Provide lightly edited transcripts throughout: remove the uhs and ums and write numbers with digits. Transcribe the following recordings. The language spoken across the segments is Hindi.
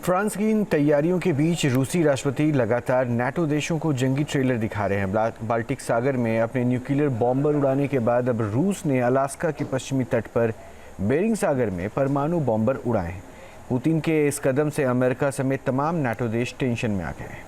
फ्रांस की इन तैयारियों के बीच रूसी राष्ट्रपति लगातार नाटो देशों को जंगी ट्रेलर दिखा रहे हैं। बाल्टिक सागर में अपने न्यूक्लियर बॉम्बर उड़ाने के बाद अब रूस ने अलास्का के पश्चिमी तट पर बेरिंग सागर में परमाणु बॉम्बर उड़ाए हैं। पुतिन के इस कदम से अमेरिका समेत तमाम नाटो देश टेंशन में आ गए हैं।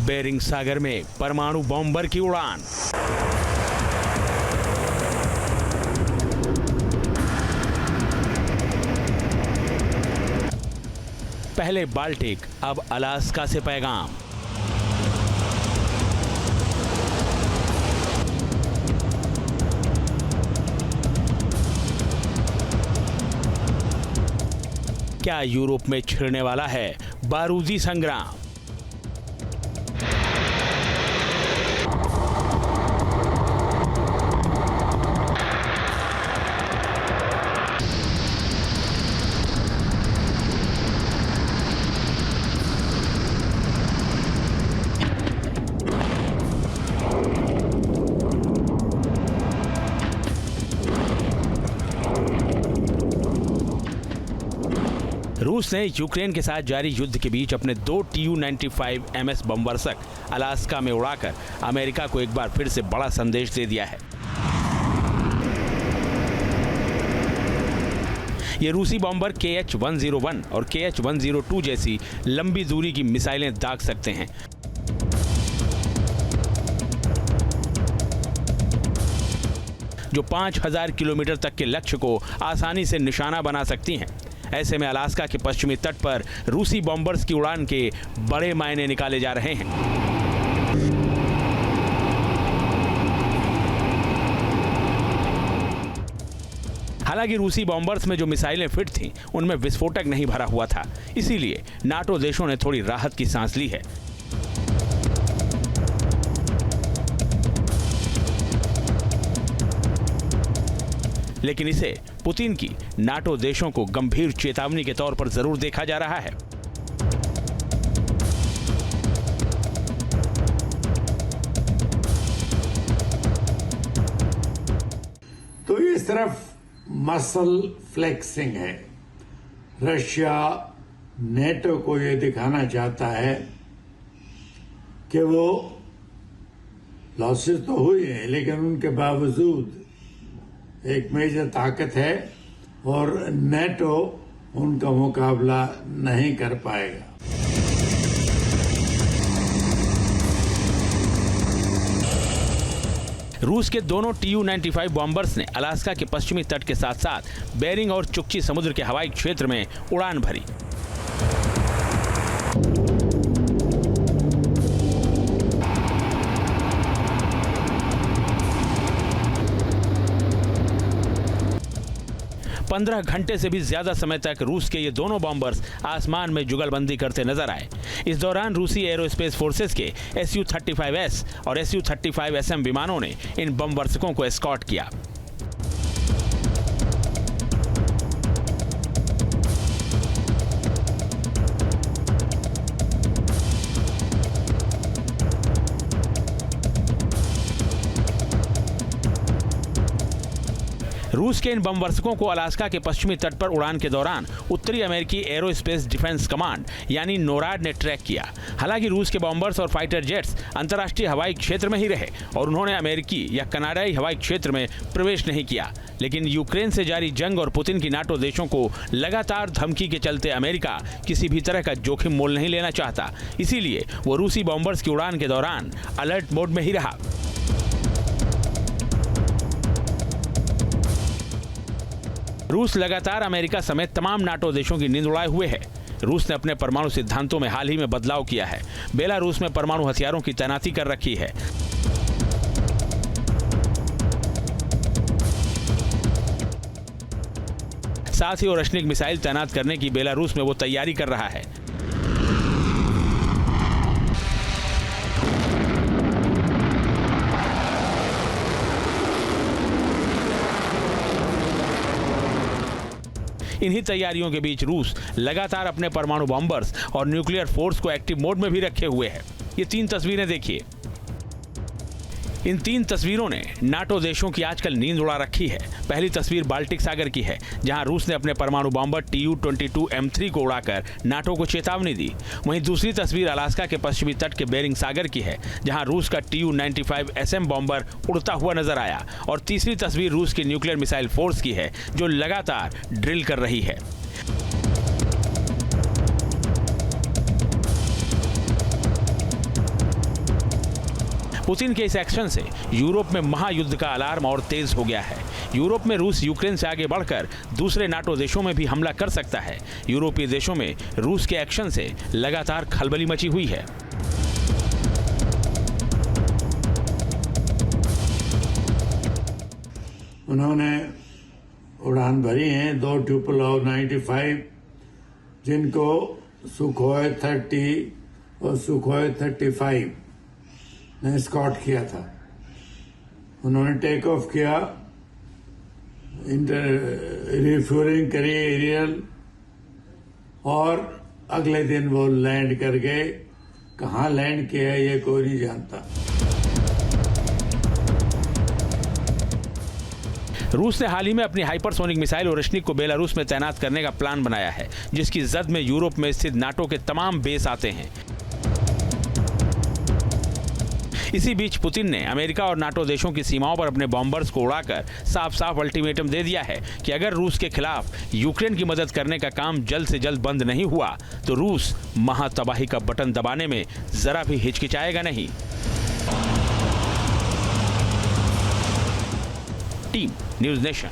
बेरिंग सागर में परमाणु बॉम्बर की उड़ान। पहले बाल्टिक, अब अलास्का से पैगाम। क्या यूरोप में छिड़ने वाला है बारूदी संग्राम? रूस ने यूक्रेन के साथ जारी युद्ध के बीच अपने 2 Tu-95 बमवर्षक अलास्का में उड़ाकर अमेरिका को एक बार फिर से बड़ा संदेश दे दिया है। ये रूसी बॉम्बर KH-101 और KH-102 जैसी लंबी दूरी की मिसाइलें दाग सकते हैं। जो 5000 किलोमीटर तक के लक्ष्य को आसानी से निशाना बना सकती हैं। ऐसे में अलास्का के पश्चिमी तट पर रूसी बॉम्बर्स की उड़ान के बड़े मायने निकाले जा रहे हैं। हालांकि रूसी बॉम्बर्स में जो मिसाइलें फिट थीं, उनमें विस्फोटक नहीं भरा हुआ था। इसीलिए नाटो देशों ने थोड़ी राहत की सांस ली है। लेकिन इसे पुतिन की नाटो देशों को गंभीर चेतावनी के तौर पर जरूर देखा जा रहा है। तो ये सिर्फ मसल फ्लेक्सिंग है। रशिया नेटो को ये दिखाना चाहता है कि वो लॉसेस तो हुई है, लेकिन उनके बावजूद एक मेजर ताकत है और नेटो उनका मुकाबला नहीं कर पाएगा। रूस के दोनों Tu-95 बॉम्बर्स ने अलास्का के पश्चिमी तट के साथ साथ बेरिंग और चुक्ची समुद्र के हवाई क्षेत्र में उड़ान भरी। पंद्रह घंटे से भी ज्यादा समय तक रूस के ये दोनों बॉम्बर्स आसमान में जुगलबंदी करते नजर आए। इस दौरान रूसी एरोस्पेस फोर्सेस के Su-35S और Su-35SM विमानों ने इन बमवर्षकों को एस्कॉर्ट किया। रूस के इन बमवर्षकों को अलास्का के पश्चिमी तट पर उड़ान के दौरान उत्तरी अमेरिकी एरोस्पेस डिफेंस कमांड यानी नोराड ने ट्रैक किया। हालांकि रूस के बॉम्बर्स और फाइटर जेट्स अंतर्राष्ट्रीय हवाई क्षेत्र में ही रहे और उन्होंने अमेरिकी या कनाडाई हवाई क्षेत्र में प्रवेश नहीं किया। लेकिन यूक्रेन से जारी जंग और पुतिन की नाटो देशों को लगातार धमकी के चलते अमेरिका किसी भी तरह का जोखिम मोल नहीं लेना चाहता। इसीलिए वो रूसी बॉम्बर्स की उड़ान के दौरान अलर्ट मोड में ही रहा। रूस लगातार अमेरिका समेत तमाम नाटो देशों की नींद उड़ाए हुए है। रूस ने अपने परमाणु सिद्धांतों में हाल ही में बदलाव किया है। बेलारूस में परमाणु हथियारों की तैनाती कर रखी है। साथ ही ओरेश्निक मिसाइल तैनात करने की बेलारूस में वो तैयारी कर रहा है। इन्हीं तैयारियों के बीच रूस लगातार अपने परमाणु बॉम्बर्स और न्यूक्लियर फोर्स को एक्टिव मोड में भी रखे हुए है। ये 3 तस्वीरें देखिए। इन 3 तस्वीरों ने नाटो देशों की आजकल नींद उड़ा रखी है। पहली तस्वीर बाल्टिक सागर की है, जहां रूस ने अपने परमाणु बॉम्बर Tu-22M3 को उड़ाकर नाटो को चेतावनी दी। वहीं दूसरी तस्वीर अलास्का के पश्चिमी तट के बेरिंग सागर की है, जहां रूस का Tu-95SM बॉम्बर उड़ता हुआ नजर आया। और तीसरी तस्वीर रूस की न्यूक्लियर मिसाइल फोर्स की है, जो लगातार ड्रिल कर रही है। पुतिन के इस एक्शन से यूरोप में महायुद्ध का अलार्म और तेज हो गया है। यूरोप में रूस यूक्रेन से आगे बढ़कर दूसरे नाटो देशों में भी हमला कर सकता है। यूरोपीय देशों में रूस के एक्शन से लगातार खलबली मची हुई है। उन्होंने उड़ान भरी हैं 2 Tu-95, जिनको सुखोई 30 और सुखोई 35 ने स्कॉट किया था। उन्होंने टेक ऑफ किया, रिफ्यूरिंग करी एरियल, और अगले दिन वो लैंड कर गए। कहाँ लैंड किया है ये कोई नहीं जानता। रूस ने हाल ही में अपनी हाइपरसोनिक मिसाइल ओरेश्निक को बेलारूस में तैनात करने का प्लान बनाया है, जिसकी जद में यूरोप में स्थित नाटो के तमाम बेस आते हैं। इसी बीच पुतिन ने अमेरिका और नाटो देशों की सीमाओं पर अपने बॉम्बर्स को उड़ाकर साफ साफ अल्टीमेटम दे दिया है कि अगर रूस के खिलाफ यूक्रेन की मदद करने का काम जल्द से जल्द बंद नहीं हुआ तो रूस महातबाही का बटन दबाने में जरा भी हिचकिचाएगा नहीं। Team news nation.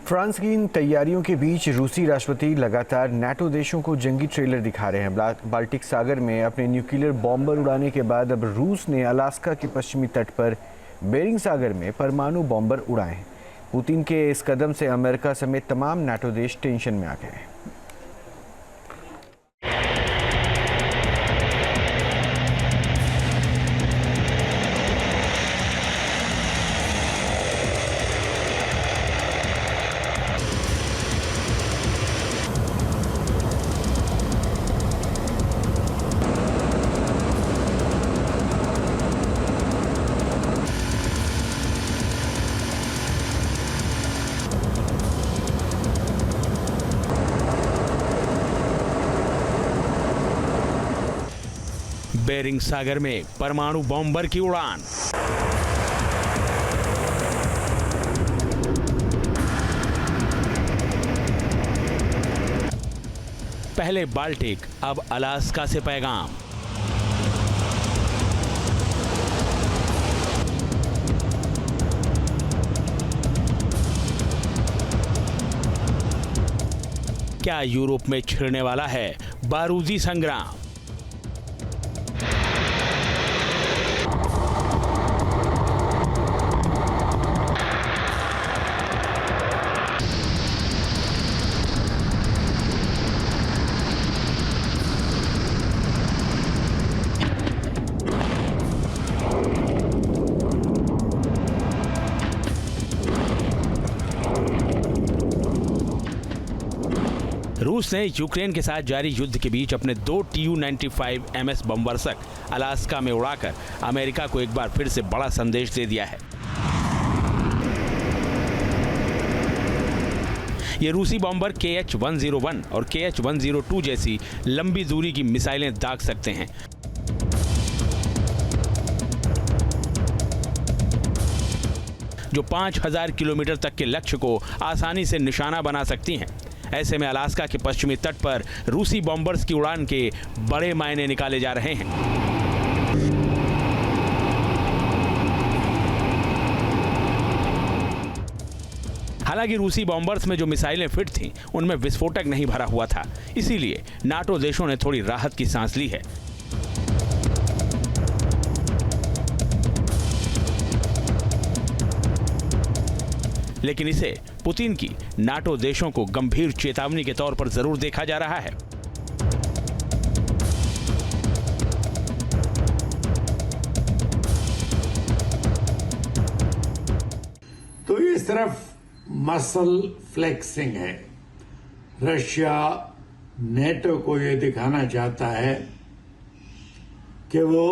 फ्रांस की इन तैयारियों के बीच रूसी राष्ट्रपति लगातार नाटो देशों को जंगी ट्रेलर दिखा रहे हैं। बाल्टिक सागर में अपने न्यूक्लियर बॉम्बर उड़ाने के बाद अब रूस ने अलास्का के पश्चिमी तट पर बेरिंग सागर में परमाणु बॉम्बर उड़ाए हैं। पुतिन के इस कदम से अमेरिका समेत तमाम नाटो देश टेंशन में आ गए हैं। बेरिंग सागर में परमाणु बॉम्बर की उड़ान। पहले बाल्टिक, अब अलास्का से पैगाम। क्या यूरोप में छिड़ने वाला है बारूदी संग्राम? रूस ने यूक्रेन के साथ जारी युद्ध के बीच अपने 2 Tu-95MS बमवर्षक अलास्का में उड़ाकर अमेरिका को एक बार फिर से बड़ा संदेश दे दिया है। ये रूसी बॉम्बर KH-101 और KH-102 जैसी लंबी दूरी की मिसाइलें दाग सकते हैं। जो 5000 किलोमीटर तक के लक्ष्य को आसानी से निशाना बना सकती हैं। ऐसे में अलास्का के पश्चिमी तट पर रूसी बॉम्बर्स की उड़ान के बड़े मायने निकाले जा रहे हैं। हालांकि रूसी बॉम्बर्स में जो मिसाइलें फिट थीं, उनमें विस्फोटक नहीं भरा हुआ था, इसीलिए नाटो देशों ने थोड़ी राहत की सांस ली है। लेकिन इसे पुतिन की नाटो देशों को गंभीर चेतावनी के तौर पर जरूर देखा जा रहा है। तो ये सिर्फ मसल फ्लेक्सिंग है। रशिया नेटो को ये दिखाना चाहता है कि वो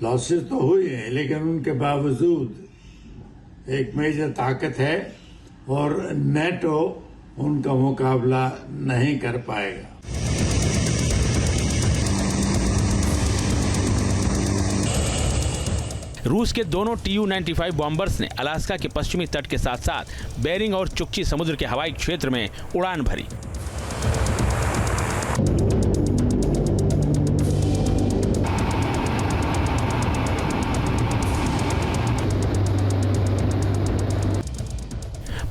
लॉसेस तो हुई है, लेकिन उनके बावजूद एक मेजर ताकत है और नेटो उनका मुकाबला नहीं कर पाएगा। रूस के दोनों Tu-95 बॉम्बर्स ने अलास्का के पश्चिमी तट के साथ साथ बेरिंग और चुक्ची समुद्र के हवाई क्षेत्र में उड़ान भरी।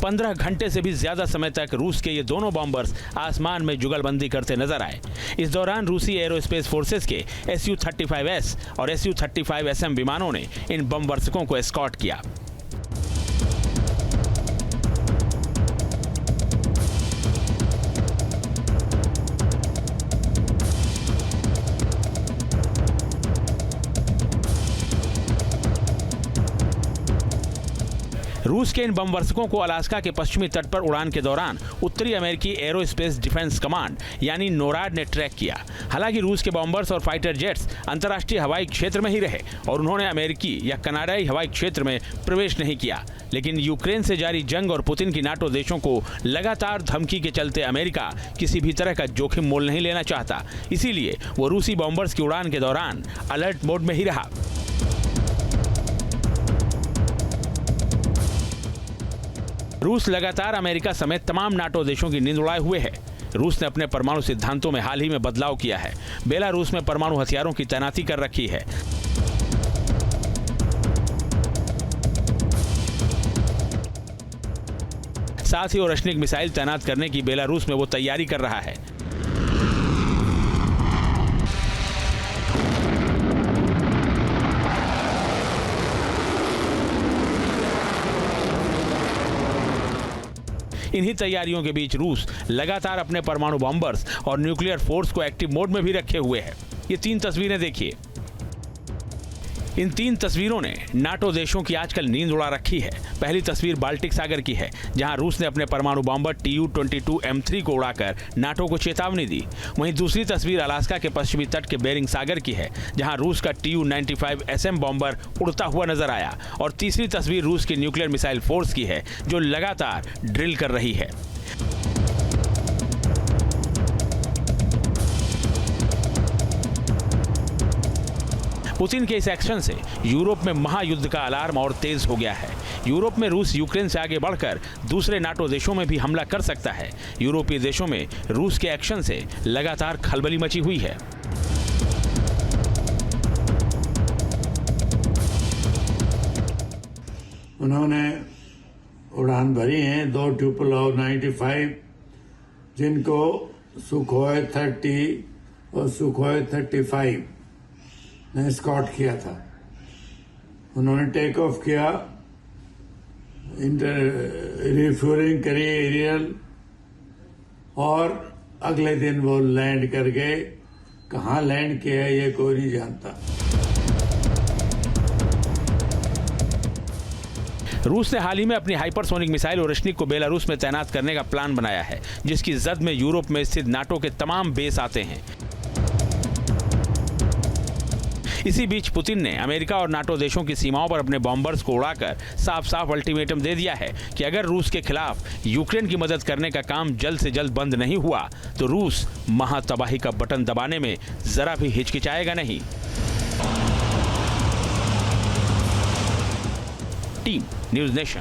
पंद्रह घंटे से भी ज्यादा समय तक रूस के ये दोनों बॉम्बर्स आसमान में जुगलबंदी करते नजर आए। इस दौरान रूसी एरोस्पेस फोर्सेस के Su-35S और Su-35SM विमानों ने इन बम वर्षकों को एस्कॉर्ट किया। रूस के इन बम वर्षकों को अलास्का के पश्चिमी तट पर उड़ान के दौरान उत्तरी अमेरिकी एरोस्पेस डिफेंस कमांड यानी नोराड ने ट्रैक किया। हालांकि रूस के बॉम्बर्स और फाइटर जेट्स अंतर्राष्ट्रीय हवाई क्षेत्र में ही रहे और उन्होंने अमेरिकी या कनाडाई हवाई क्षेत्र में प्रवेश नहीं किया। लेकिन यूक्रेन से जारी जंग और पुतिन की नाटो देशों को लगातार धमकी के चलते अमेरिका किसी भी तरह का जोखिम मोल नहीं लेना चाहता। इसीलिए वो रूसी बॉम्बर्स की उड़ान के दौरान अलर्ट मोड में ही रहा। रूस लगातार अमेरिका समेत तमाम नाटो देशों की नींद उड़ाए हुए है। रूस ने अपने परमाणु सिद्धांतों में हाल ही में बदलाव किया है। बेलारूस में परमाणु हथियारों की तैनाती कर रखी है। साथ ही ओरेश्निक मिसाइल तैनात करने की बेलारूस में वो तैयारी कर रहा है। इन्हीं तैयारियों के बीच रूस लगातार अपने परमाणु बॉम्बर्स और न्यूक्लियर फोर्स को एक्टिव मोड में भी रखे हुए है। ये तीन तस्वीरें देखिए। इन तीन तस्वीरों ने नाटो देशों की आजकल नींद उड़ा रखी है। पहली तस्वीर बाल्टिक सागर की है, जहां रूस ने अपने परमाणु बॉम्बर Tu-22M3 को उड़ाकर नाटो को चेतावनी दी। वहीं दूसरी तस्वीर अलास्का के पश्चिमी तट के बेरिंग सागर की है, जहां रूस का Tu-95SM बॉम्बर उड़ता हुआ नजर आया। और तीसरी तस्वीर रूस की न्यूक्लियर मिसाइल फोर्स की है, जो लगातार ड्रिल कर रही है। पुतिन के इस एक्शन से यूरोप में महायुद्ध का अलार्म और तेज हो गया है। यूरोप में रूस यूक्रेन से आगे बढ़कर दूसरे नाटो देशों में भी हमला कर सकता है। यूरोपीय देशों में रूस के एक्शन से लगातार खलबली मची हुई है। उन्होंने उड़ान भरी हैं 2 Tu-95, जिनको सुखोई 30 और सुखोई 35 ने स्कॉट किया था। उन्होंने टेक ऑफ किया, रिफ्यूरिंग करी एरियल, और अगले दिन वो लैंड कर गए। कहाँ लैंड किया है ये कोई नहीं जानता। रूस ने हाल ही में अपनी हाइपरसोनिक मिसाइल ओरेश्निक को बेलारूस में तैनात करने का प्लान बनाया है, जिसकी जद में यूरोप में स्थित नाटो के तमाम बेस आते हैं। इसी बीच पुतिन ने अमेरिका और नाटो देशों की सीमाओं पर अपने बॉम्बर्स को उड़ाकर साफ साफ अल्टीमेटम दे दिया है कि अगर रूस के खिलाफ यूक्रेन की मदद करने का काम जल्द से जल्द बंद नहीं हुआ तो रूस महातबाही का बटन दबाने में जरा भी हिचकिचाएगा नहीं। Team news nation.